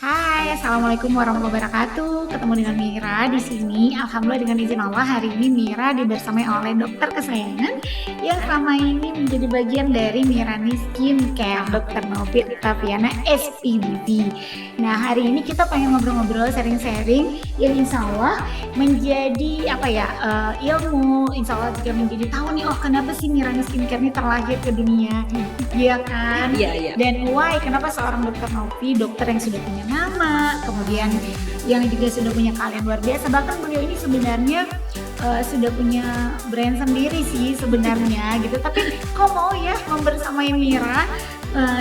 Hai, assalamualaikum warahmatullahi wabarakatuh. Ketemu dengan Mira di sini. Alhamdulillah dengan izin Allah hari ini Mira dibersamai oleh dokter kesayangan yang selama ini menjadi bagian dari Mirani Skincare, Dokter Novi Taviana SPDV. Nah hari ini kita pengen ngobrol-ngobrol, sharing-sharing yang insya Allah menjadi ilmu. Insya Allah juga menjadi tahu nih, oh kenapa sih Mirani Skincare ini terlahir ke dunia, iya kan? Iya. Dan why, kenapa seorang dokter Novi, dokter yang sudah punya nama, kemudian yang juga sudah punya keahlian luar biasa, bahkan beliau ini sebenarnya sudah punya brand sendiri sih sebenarnya gitu, tapi kok mau ya membersamai Mira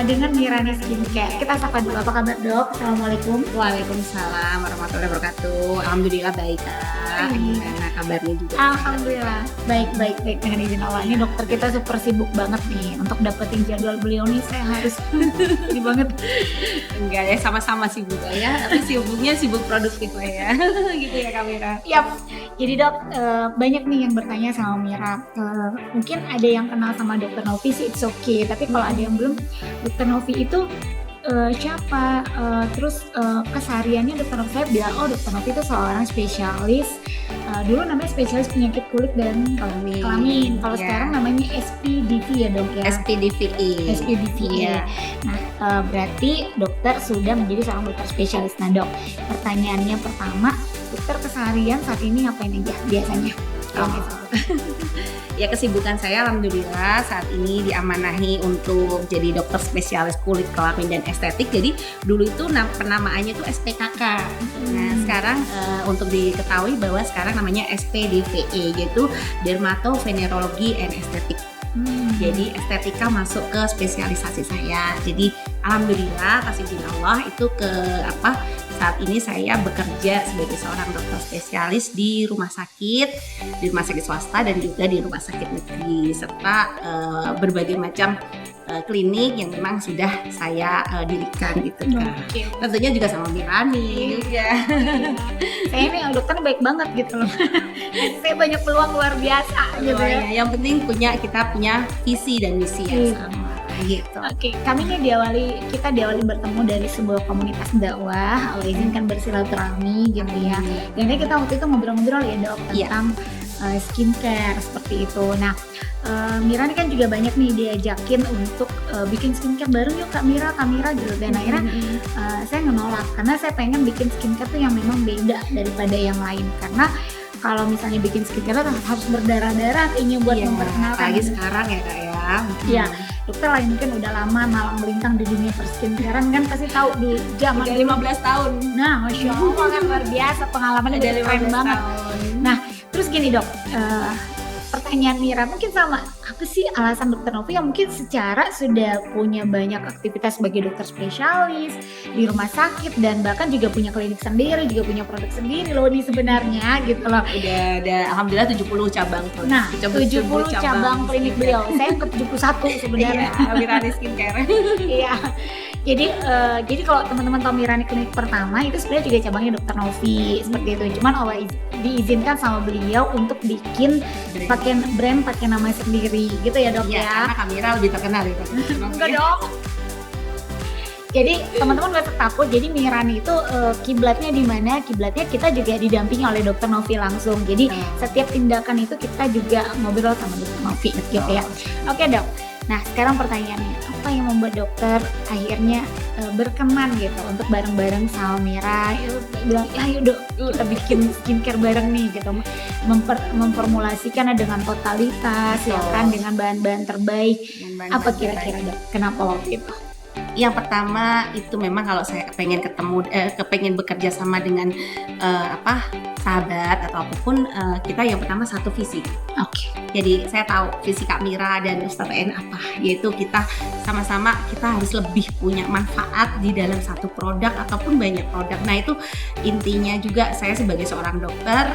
dengan Mirani Skincare. Kita sapa dulu, apa kabar dok? Assalamualaikum. Waalaikumsalam warahmatullahi wabarakatuh. Alhamdulillah baik Kak. Gimana kabarnya juga? Alhamdulillah baik dengan izin Allah. Ini dokter kita super sibuk banget nih untuk dapetin jadwal beliau nih. Saya harus ini banget. Enggak ya, sama-sama sibuk lah ya. Tapi sibuknya sibuk produktif lah ya. Gitu ya Kak Mira. Yap. Jadi dok, banyak nih yang bertanya sama Mira. Mungkin ada yang kenal sama dokter Novi sih, it's okay. Tapi kalau ada yang belum, dokter Novi itu siapa? Terus kesehariannya dokter Novi, saya bilang, oh dokter Novi itu seorang spesialis. Dulu namanya spesialis penyakit kulit dan kelamin. Kalau sekarang namanya SPDV ya dok ya. SPDVE. Ya. Nah berarti dokter sudah menjadi seorang dokter spesialis. Nah dok, pertanyaannya pertama, dokter keseharian saat ini ngapain aja biasanya? Ya kesibukan saya alhamdulillah saat ini diamanahi untuk jadi dokter spesialis kulit, kelamin dan estetik. Jadi dulu itu penamaannya itu SPKK. Nah sekarang untuk diketahui bahwa sekarang namanya SPDVE, yaitu Dermatovenerologi and Estetik. Jadi estetika masuk ke spesialisasi saya. Jadi alhamdulillah atas izin Allah itu saat ini saya bekerja sebagai seorang dokter spesialis di rumah sakit swasta dan juga di rumah sakit negeri, serta berbagai macam klinik yang memang sudah saya dirikan gitu kan. Tentunya juga sama Mirani juga. Saya ini dokter baik banget gitu loh. Saya banyak peluang luar biasa gitu ya. Yang penting kita punya visi dan misi yang sama. Gitu. Oke, kita diawali bertemu dari sebuah komunitas dakwah. Allah izinkan bersilaturahmi gitu ya. Dan kita waktu itu ngobrol-ngobrol ya dok tentang skincare seperti itu. Nah, Mira ini kan juga banyak nih diajakin untuk bikin skincare bareng yuk Kak Mira gitu. Dan akhirnya saya menolak karena saya pengen bikin skincare tuh yang memang beda daripada yang lain. Karena kalau misalnya bikin skincare harus berdarah-darah kayaknya buat memperkenalkan. Lagi sekarang ya Kak ya. Iya. Dokter lain mungkin udah lama malang melintang di dunia perskincarean kan pasti tahu di zaman 15 tahun. Nah, masya Allah kan luar biasa pengalamannya udah keren banget. Nah, terus gini dok, pertanyaan Mira mungkin sama, apa sih alasan dokter Novi yang mungkin secara sudah punya banyak aktivitas sebagai dokter spesialis di rumah sakit dan bahkan juga punya klinik sendiri, juga punya produk sendiri loh nih sebenarnya gitu loh. Udah ada alhamdulillah 70 cabang. Nah, 70 cabang klinik beliau. Saya ke 71 sebenarnya. Mirani Skincare. Iya. Jadi kalau teman-teman tahu Mirani klinik pertama itu sebenarnya juga cabangnya dokter Novi seperti itu. Cuman Allah diizinkan sama beliau untuk bikin pakai brand, pakai nama sendiri gitu ya dok ya. Karena kamera lebih terkenal itu. Enggak dong. Jadi teman-teman gak usah takut. Jadi Mirani itu kiblatnya di mana? Kiblatnya kita juga didampingi oleh dokter Novi langsung. Jadi setiap tindakan itu kita juga ngobrol sama dokter Novi gitu ya. Oke dok. Nah sekarang pertanyaannya, apa yang membuat dokter akhirnya berkenan gitu untuk bareng-bareng sama Mira bilang ayo dok kita bikin skincare bareng nih gitu, memformulasikan dengan totalitas ya kan, dengan bahan-bahan terbaik. Apa kira-kira dok kenapa waktu itu? Yang pertama itu memang kalau saya pengen bekerja sama dengan sahabat atau apapun, kita yang pertama satu visi. Oke. Jadi saya tahu visi Kak Mira dan Ustaz PN apa, yaitu kita sama-sama kita harus lebih punya manfaat di dalam satu produk ataupun banyak produk. Nah itu intinya juga saya sebagai seorang dokter,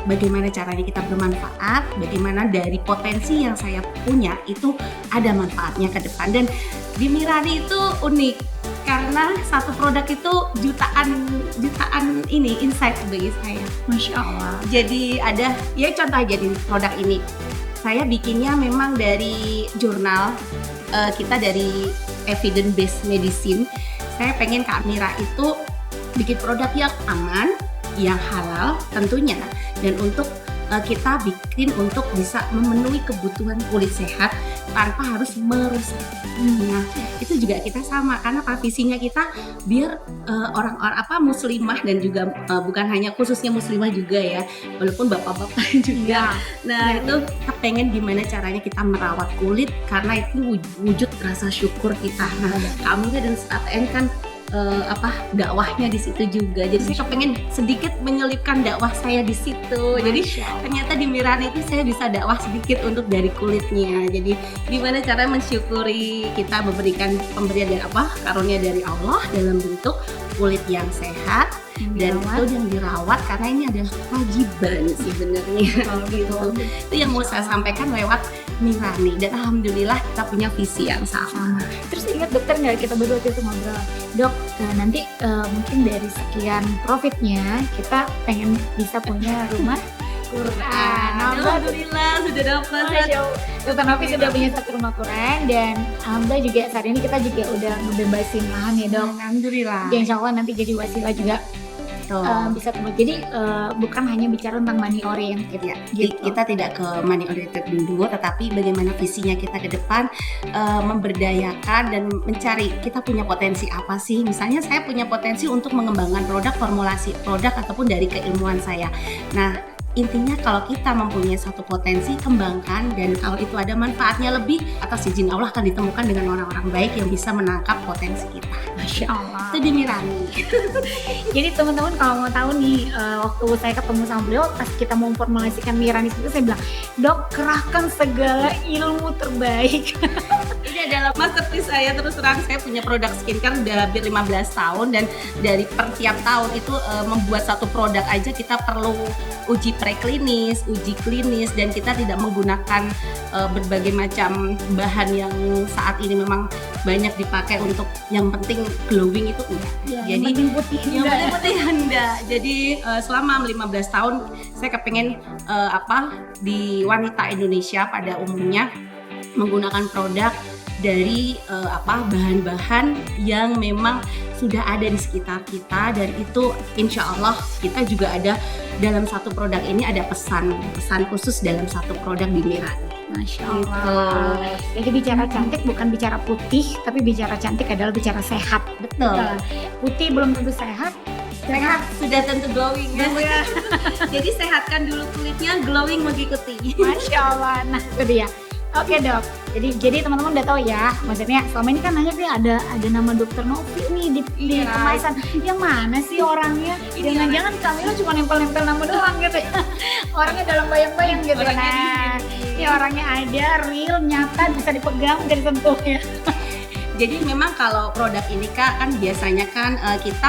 bagaimana caranya kita bermanfaat, bagaimana dari potensi yang saya punya itu ada manfaatnya ke depan. Dan di Mirani itu unik karena satu produk itu jutaan ini insight bagi saya. Masya Allah. Jadi ada ya contoh aja di produk ini, saya bikinnya memang dari jurnal kita dari evidence based medicine. Saya pengen Kak Mira itu bikin produk yang aman, yang halal tentunya, dan untuk kita bikin untuk bisa memenuhi kebutuhan kulit sehat tanpa harus merusak. Nah, itu juga kita sama karena visinya kita biar orang-orang muslimah dan juga bukan hanya khususnya muslimah juga ya, walaupun bapak-bapak juga. Nah, itu kita pengen gimana caranya kita merawat kulit karena itu wujud rasa syukur kita. Nah, kami dan STATN kan dakwahnya di situ juga. Jadi saya kepengen sedikit menyelipkan dakwah saya di situ. Jadi ternyata di Mirani itu saya bisa dakwah sedikit untuk dari kulitnya. Jadi gimana cara mensyukuri kita memberikan pemberian dari karunia dari Allah dalam bentuk kulit yang sehat dan itu yang dirawat karena ini adalah kewajiban sebenarnya. Gitu. Itu yang mau saya sampaikan lewat Mirani dan alhamdulillah kita punya visi yang sama. Terus ingat dokter nggak kita berdua itu ngobrol, dok nanti mungkin dari sekian profitnya kita pengen bisa punya rumah Quran. Alhamdulillah sudah dapat. Dokter Novi sudah punya satu rumah Quran dan alhamdulillah juga saat ini kita juga udah ngebebasin lahan ya dok. Alhamdulillah. Ya, insya Allah nanti jadi wasilah juga. Bisa tumbuh. Jadi bukan hanya bicara tentang money oriented ya. Gitu. Kita tidak ke money oriented dulu, tetapi bagaimana visinya kita ke depan memberdayakan dan mencari kita punya potensi apa sih. Misalnya saya punya potensi untuk mengembangkan produk, formulasi produk ataupun dari keilmuan saya. Nah, intinya kalau kita mempunyai satu potensi, kembangkan, dan kalau itu ada manfaatnya lebih, atas izin Allah akan ditemukan dengan orang-orang baik yang bisa menangkap potensi kita. Masya Allah. Itu di Mirani. Jadi teman-teman kalau mau tahu nih, waktu saya ketemu sama beliau pas kita mau memformulasikan Mirani itu saya bilang, dok kerahkan segala ilmu terbaik. Ini adalah masterpiece saya. Terus terang saya punya produk skincare udah hampir 15 tahun dan dari per tiap tahun itu membuat satu produk aja kita perlu uji preklinis, uji klinis, dan kita tidak menggunakan berbagai macam bahan yang saat ini memang banyak dipakai untuk yang penting glowing itu enggak. Ya, jadi yang penting putih enggak. Jadi selama 15 tahun saya kepengen di wanita Indonesia pada umumnya menggunakan produk dari bahan-bahan yang memang sudah ada di sekitar kita, dan itu insya Allah kita juga ada dalam satu produk ini ada pesan khusus dalam satu produk di Mirani. Masya Allah. Jadi bicara cantik bukan bicara putih, tapi bicara cantik adalah bicara sehat. Betul. Putih belum tentu sehat. Sehat sudah tentu glowing ya. Jadi sehatkan dulu kulitnya, glowing mengikuti. Masya Allah. Nah itu dia. Oke dok, jadi teman-teman udah tahu ya, maksudnya selama ini kan nanya nih ada nama Dokter Novi nih di kemasan. Yang mana sih orangnya? Jangan-jangan Kamila cuma nempel-nempel nama doang gitu ya. Orangnya dalam bayang-bayang gitu. Nah, ini orangnya ada, real, nyata, bisa dipegang, bisa disentuh ya. Jadi memang kalau produk ini Kak, kan biasanya kan kita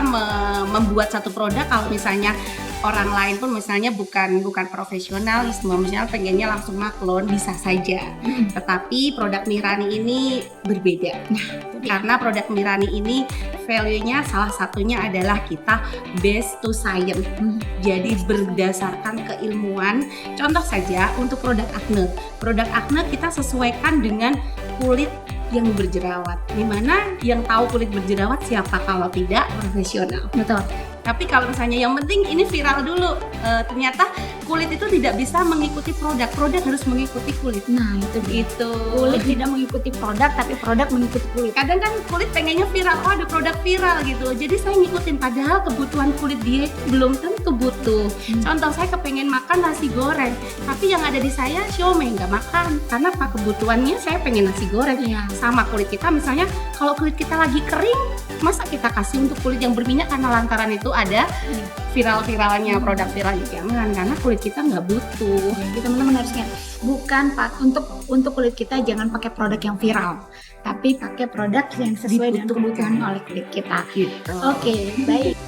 membuat satu produk kalau misalnya orang lain pun misalnya bukan profesional, misalnya pengennya langsung maklon bisa saja. Tetapi produk Mirani ini berbeda. Nah, karena produk Mirani ini value-nya salah satunya adalah kita based to science. Jadi berdasarkan keilmuan. Contoh saja untuk produk akne. Produk akne kita sesuaikan dengan kulit yang berjerawat. Dimana yang tahu kulit berjerawat siapa kalau tidak profesional. Betul. Tapi kalau misalnya yang penting ini viral dulu, ternyata kulit itu tidak bisa mengikuti produk harus mengikuti kulit. Nah itu kulit tidak mengikuti produk, tapi produk mengikuti kulit. Kadang kan kulit pengennya viral, ada produk viral gitu, jadi saya ngikutin padahal kebutuhan kulit dia belum tentu butuh. Contoh saya kepengen makan nasi goreng, tapi yang ada di saya siomay nggak makan, karena apa kebutuhannya saya pengen nasi goreng. Sama kulit kita misalnya, kalau kulit kita lagi kering, masa kita kasih untuk kulit yang berminyak karena lantaran itu ada viral-viralnya, produk viralnya. Jangan, karena kulit kita nggak butuh. Jadi teman-teman harus ingat, bukan untuk kulit kita jangan pakai produk yang viral, tapi pakai produk yang sesuai dengan kebutuhan oleh kulit kita. Gitu. Oke, baik.